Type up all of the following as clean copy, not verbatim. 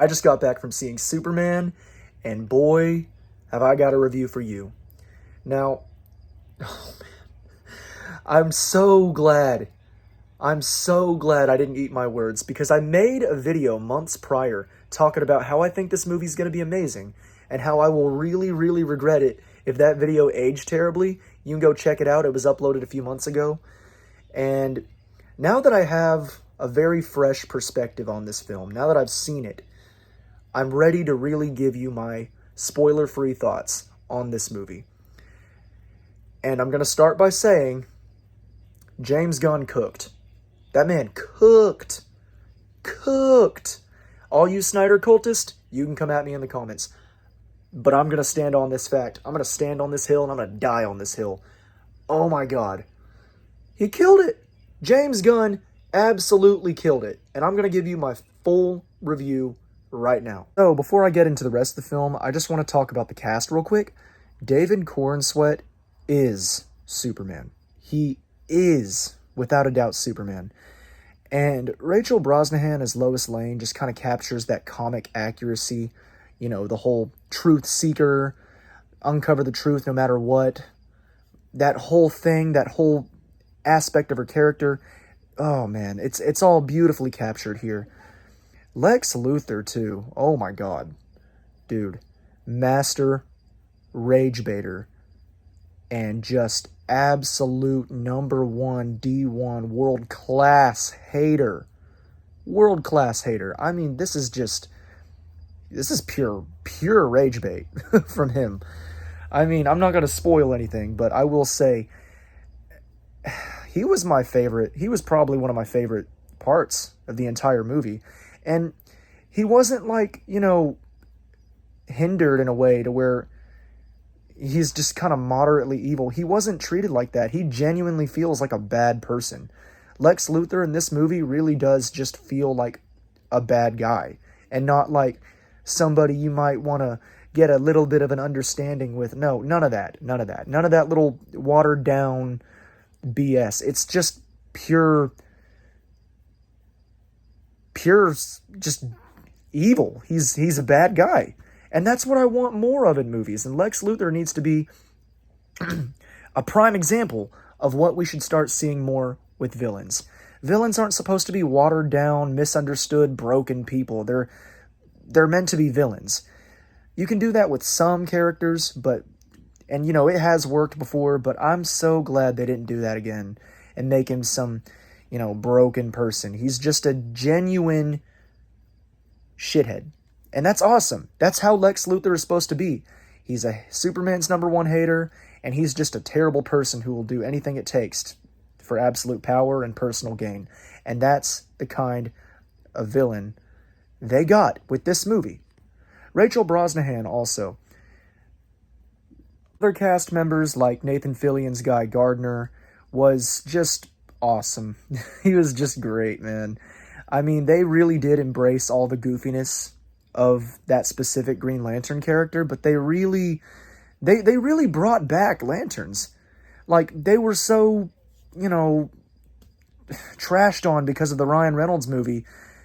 I just got back from seeing Superman, and boy, have I got a review for you. Now, oh man, I'm so glad I didn't eat my words because I made a video months prior talking about how I think this movie's going to be amazing and how I will really, really regret it if that video aged terribly. You can go check it out. It was uploaded a few months ago. And now that I have a very fresh perspective on this film, now that I've seen it, I'm ready to really give you my spoiler-free thoughts on this movie. And I'm going to start by saying, James Gunn cooked. That man cooked. Cooked. All you Snyder cultists, you can come at me in the comments. But I'm going to stand on this fact. I'm going to stand on this hill and I'm going to die on this hill. Oh my God. He killed it. James Gunn absolutely killed it. And I'm going to give you my full review right now. So before I get into the rest of the film, I just want to talk about the cast real quick. David Corenswet is Superman. He is, without a doubt, Superman. And Rachel Brosnahan as Lois Lane just kind of captures that comic accuracy, you know, the whole truth seeker, uncover the truth no matter what. That whole thing, that whole aspect of her character, oh man, it's all beautifully captured here. Lex Luthor too, oh my God. Dude, master rage baiter and just absolute number one D1 world-class hater. World-class hater. I mean, this is pure rage bait from him. I mean, I'm not going to spoil anything, but I will say he was my favorite. He was probably one of my favorite parts of the entire movie. And he wasn't like, you know, hindered in a way to where he's just kind of moderately evil. He wasn't treated like that. He genuinely feels like a bad person. Lex Luthor in this movie really does just feel like a bad guy and not like somebody you might want to get a little bit of an understanding with. No, none of that. None of that. None of that little watered down BS. It's just pure just evil. He's a bad guy. And that's what I want more of in movies. And Lex Luthor needs to be a prime example of what we should start seeing more with villains. Villains aren't supposed to be watered down, misunderstood, broken people. They're meant to be villains. You can do that with some characters, and you know, it has worked before, but I'm so glad they didn't do that again and make him some, you know, broken person. He's just a genuine shithead. And that's awesome. That's how Lex Luthor is supposed to be. He's a Superman's number one hater, and he's just a terrible person who will do anything it takes for absolute power and personal gain. And that's the kind of villain they got with this movie. Rachel Brosnahan also. Other cast members like Nathan Fillion's Guy Gardner was just awesome. He was just great, man. I mean, they really did embrace all the goofiness of that specific Green Lantern character, but they really brought back lanterns. Like, they were so, you know, trashed on because of the Ryan Reynolds movie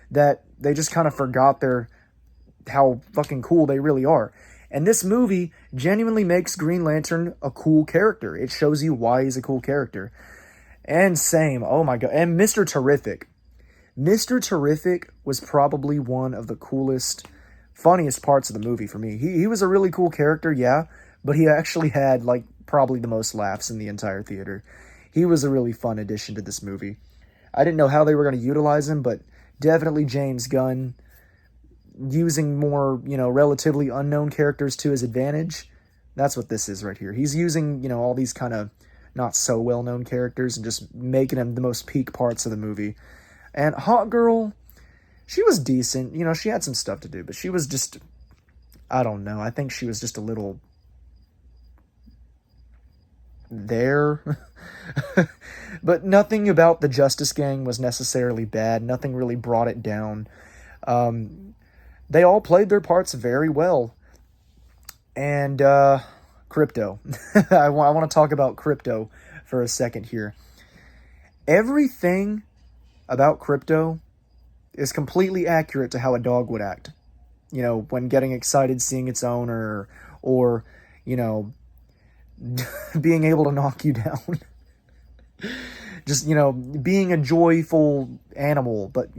that they just kind of forgot how fucking cool they really are. And this movie genuinely makes Green Lantern a cool character. It shows you why he's a cool character. And same, oh my God, and Mr. Terrific. Mr. Terrific was probably one of the coolest, funniest parts of the movie for me. He was a really cool character, yeah, but he actually had, like, probably the most laughs in the entire theater. He was a really fun addition to this movie. I didn't know how they were going to utilize him, but definitely James Gunn using more, you know, relatively unknown characters to his advantage. That's what this is right here. He's using, you know, all these kind of not so well-known characters and just making them the most peak parts of the movie. And Hot Girl, she was decent. You know, she had some stuff to do, but she was just, I don't know. I think she was just a little there. But nothing about the Justice Gang was necessarily bad. Nothing really brought it down. They all played their parts very well. And Crypto. I want to talk about Crypto for a second here. Everything about Crypto is completely accurate to how a dog would act. when getting excited seeing its owner, or, you know, being able to knock you down. Just, being a joyful animal, but,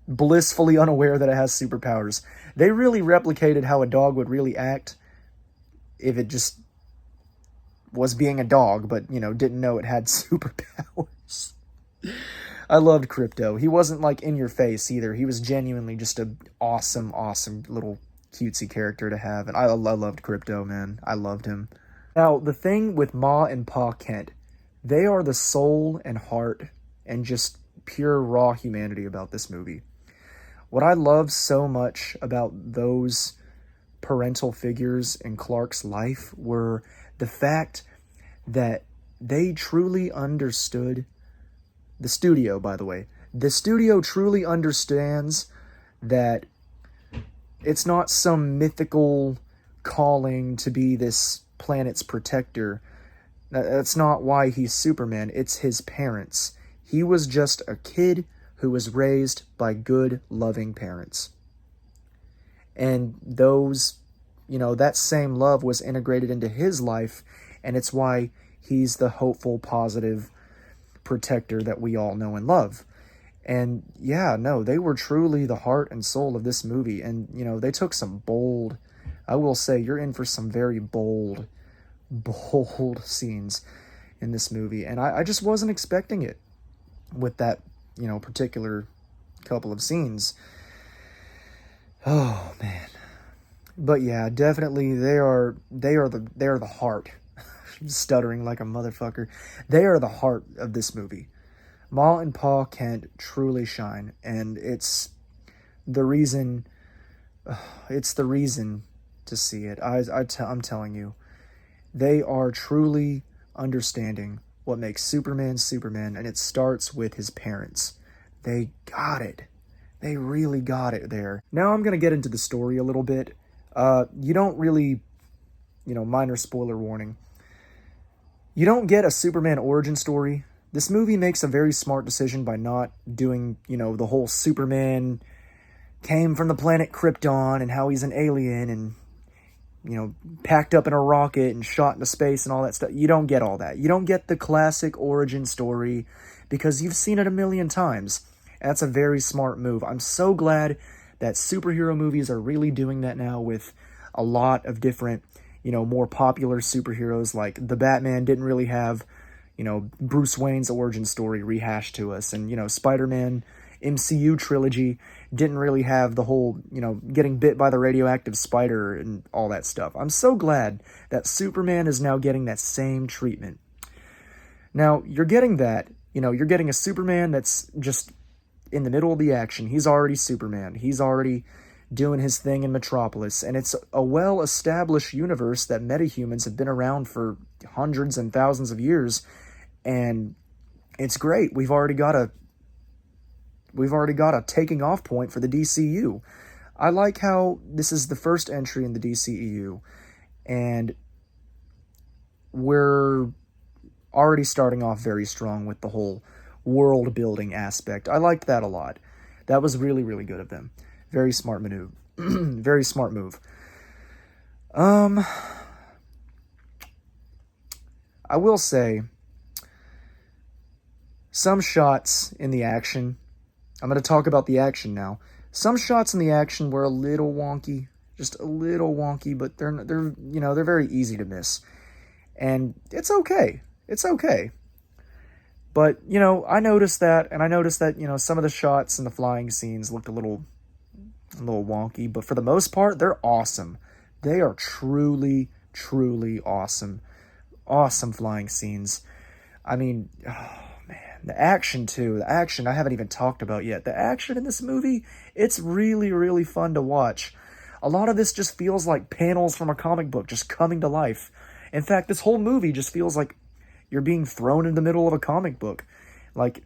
blissfully unaware that it has superpowers. They really replicated how a dog would really act if it just was being a dog, but, didn't know it had superpowers. I loved Crypto. He wasn't, like, in your face either. He was genuinely just a awesome, awesome little cutesy character to have. And I loved Crypto, man. I loved him. Now, the thing with Ma and Pa Kent, they are the soul and heart and just pure raw humanity about this movie. What I love so much about those parental figures in Clark's life were the fact that they truly understood the studio, by the way. The studio truly understands that it's not some mythical calling to be this planet's protector. That's not why he's Superman. It's his parents. He was just a kid who was raised by good, loving parents. And those, that same love was integrated into his life, and it's why he's the hopeful, positive protector that we all know and love. And yeah, no, they were truly the heart and soul of this movie. And, they took some bold, I will say, you're in for some very bold scenes in this movie. And I just wasn't expecting it with that, particular couple of scenes. Oh, man. But yeah, definitely they are the heart. Stuttering like a motherfucker. They are the heart of this movie. Ma and Pa Kent truly shine, and it's the reason to see it. I'm telling you, they are truly understanding what makes Superman Superman, and it starts with his parents. They got it. They really got it there. Now I'm going to get into the story a little bit. You don't really, minor spoiler warning. You don't get a Superman origin story. This movie makes a very smart decision by not doing, the whole Superman came from the planet Krypton and how he's an alien and, packed up in a rocket and shot into space and all that stuff. You don't get all that. You don't get the classic origin story because you've seen it a million times. That's a very smart move. I'm so glad that superhero movies are really doing that now with a lot of different, more popular superheroes. Like the Batman didn't really have, Bruce Wayne's origin story rehashed to us. And, Spider-Man MCU trilogy didn't really have the whole, getting bit by the radioactive spider and all that stuff. I'm so glad that Superman is now getting that same treatment. Now, you're getting that, you're getting a Superman that's just in the middle of the action. He's already Superman. He's already doing his thing in Metropolis, and it's a well-established universe that metahumans have been around for hundreds and thousands of years, and it's great. We've already got a taking off point for the DCU. I like how this is the first entry in the DCEU, and we're already starting off very strong with the whole world building aspect. I liked that a lot. That was really, really good of them. Very smart maneuver. Very smart move. I will say, some shots in the action, I'm going to talk about the action now. Some shots in the action were a little wonky, just a little wonky, but they're very easy to miss. And it's okay. It's okay. But, I noticed that, and I noticed that, some of the shots and the flying scenes looked a little wonky, but for the most part, they're awesome. They are truly, truly awesome. Awesome flying scenes. I mean, oh man, the action too. The action I haven't even talked about yet. The action in this movie, it's really, really fun to watch. A lot of this just feels like panels from a comic book just coming to life. In fact, this whole movie just feels like you're being thrown in the middle of a comic book. Like,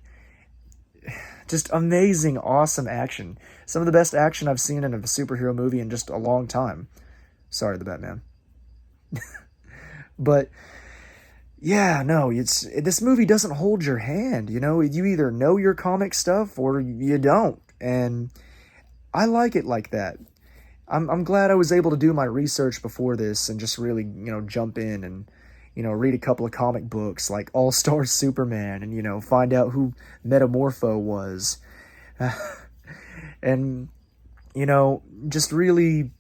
just amazing, awesome action. Some of the best action I've seen in a superhero movie in just a long time. Sorry, the Batman. But, yeah, no, this movie doesn't hold your hand, You either know your comic stuff or you don't. And I like it like that. I'm glad I was able to do my research before this and just really, jump in and, read a couple of comic books like All-Star Superman and, find out who Metamorpho was. And, just really,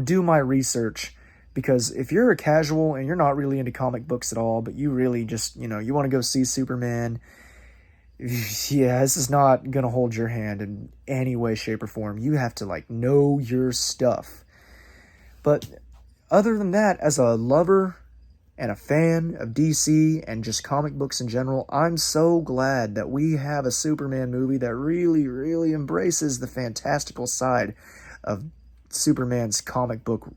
do my research, because if you're a casual and you're not really into comic books at all, but you really just, you want to go see Superman, yeah, this is not going to hold your hand in any way, shape, or form. You have to, know your stuff. But other than that, as a lover and a fan of DC and just comic books in general, I'm so glad that we have a Superman movie that really, really embraces the fantastical side of Superman's comic book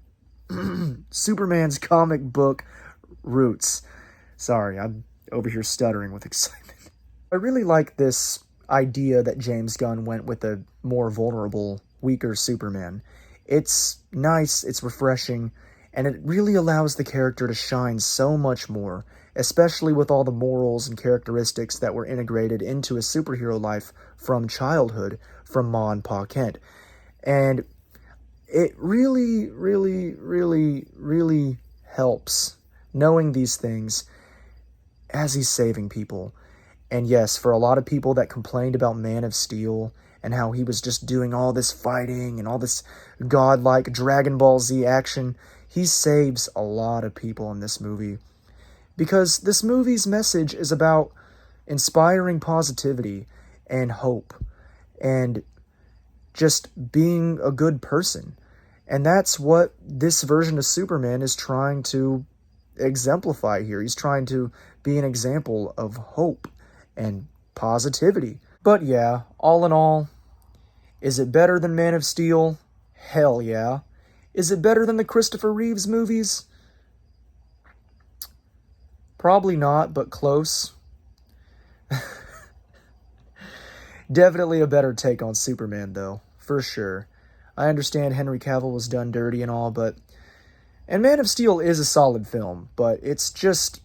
Superman's comic book roots. Sorry, I'm over here stuttering with excitement. I really like this idea that James Gunn went with a more vulnerable, weaker Superman. It's nice, it's refreshing, and it really allows the character to shine so much more, especially with all the morals and characteristics that were integrated into his superhero life from childhood from Ma and Pa Kent. And it really, really, really, really helps knowing these things as he's saving people. And yes, for a lot of people that complained about Man of Steel and how he was just doing all this fighting and all this godlike Dragon Ball Z action, he saves a lot of people in this movie. Because this movie's message is about inspiring positivity and hope and just being a good person. And that's what this version of Superman is trying to exemplify here. He's trying to be an example of hope and positivity. But yeah, all in all, is it better than Man of Steel? Hell yeah. Is it better than the Christopher Reeves movies? Probably not, but close. Definitely a better take on Superman, though, for sure. I understand Henry Cavill was done dirty and all, but... And Man of Steel is a solid film, but it's just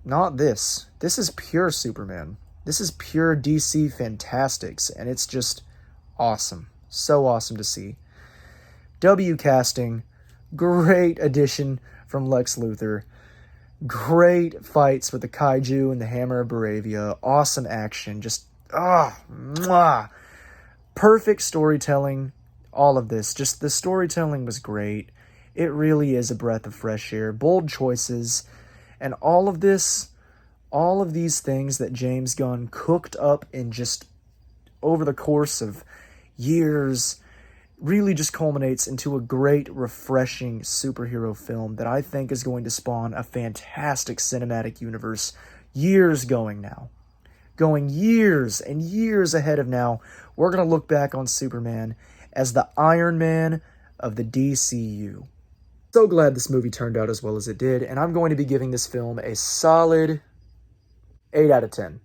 not this. This is pure Superman. This is pure DC Fantastics, and it's just awesome. So awesome to see. W casting, great addition from Lex Luthor. Great fights with the Kaiju and the Hammer of Baravia. Awesome action. Just, mwah. Perfect storytelling. All of this. Just the storytelling was great. It really is a breath of fresh air. Bold choices. And all of this, all of these things that James Gunn cooked up in just over the course of years really just culminates into a great, refreshing superhero film that I think is going to spawn a fantastic cinematic universe years going now. Going years and years ahead of now, we're going to look back on Superman as the Iron Man of the DCU. So glad this movie turned out as well as it did, and I'm going to be giving this film a solid 8 out of 10.